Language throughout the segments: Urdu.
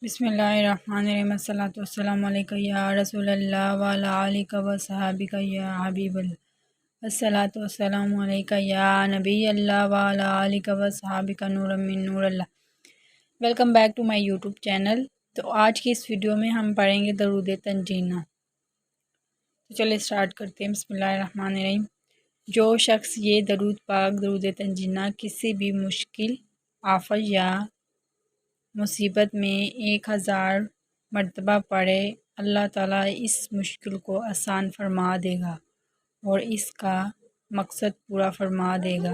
بسم اللہ الرحمن الرحیم الصلاۃ والسلام علیکہ یا رسول اللہ وعلی آلک و صحابک یا حبیب اللہ الصلاۃ والسلام علیکہ یا نبی اللہ وعلی آلک و صحابک نور من نور اللہ۔ Welcome back to my YouTube channel. تو آج کی اس ویڈیو میں ہم پڑھیں گے درود تنجینہ۔ تو چلے اسٹارٹ کرتے ہیں۔ بسم اللہ الرحمن الرحیم۔ جو شخص یہ درود پاک درود تنجینہ کسی بھی مشکل، آفت یا مصیبت میں 1000 مرتبہ پڑھے، اللہ تعالیٰ اس مشکل کو آسان فرما دے گا اور اس کا مقصد پورا فرما دے گا۔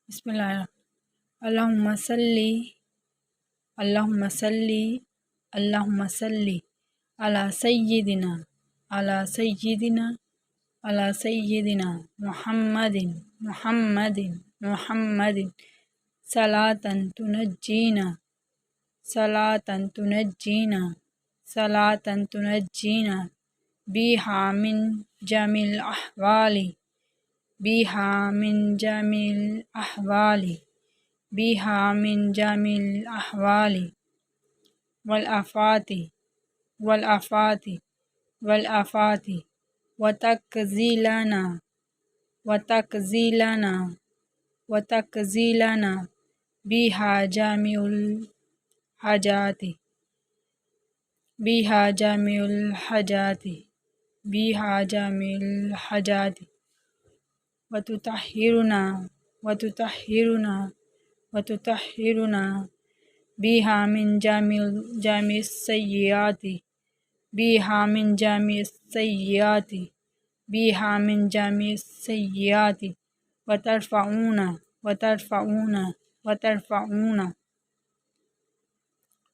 بسم اللہ اللہم صلی اللہم صلی اللہم صلی علی سیدنا علی سیدنا علی سیدنا محمد محمد محمد صلاۃ تنجینا صلاۃ تنجینا صلاۃ تنجینا بیہا من جمیع الاحوال بیہا من جمیع الاحوال بیہا من جمیع الاحوال والآفات والآفات والآفات وتکزیلنا وتکزیلنا وتکزیلنا بیہا جمیع الحاجات بیہا جمیع الحاجات بیہا جمیع الحاجات وتطہرنا وتطہرنا وتطہرنا بیہا من جمیع السیئات بیہا من جمیع السیئات بیہا من جمیع السیئات وترفعونا وترفعونا وترفعونا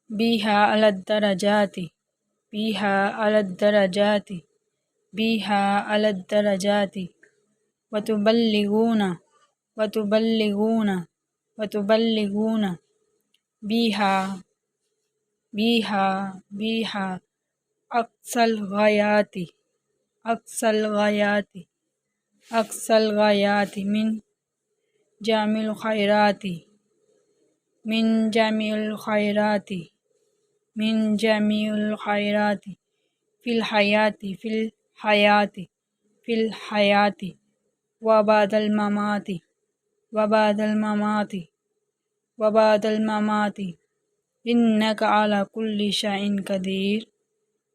بیہا علی الدرجات بیہا علی الدرجات بیہا علی الدرجات وتبلغونا وتبلغونا وتبلغونا بیہا بیہا بیہا اقصی الغایات اقصی الغایات اقصی الغایات من جمیع الخیرات من جمیع الخیرات من جمیع الخیرات فی الحیات فی الحیات فی الحیات وبعد الممات وبعد الممات وبعد الممات انک علی کل شیء قدیر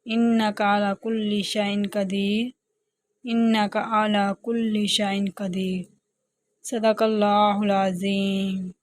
انک علی کل شیء قدیر انک علی کل شیء قدیر۔ صدق اللہ العظیم۔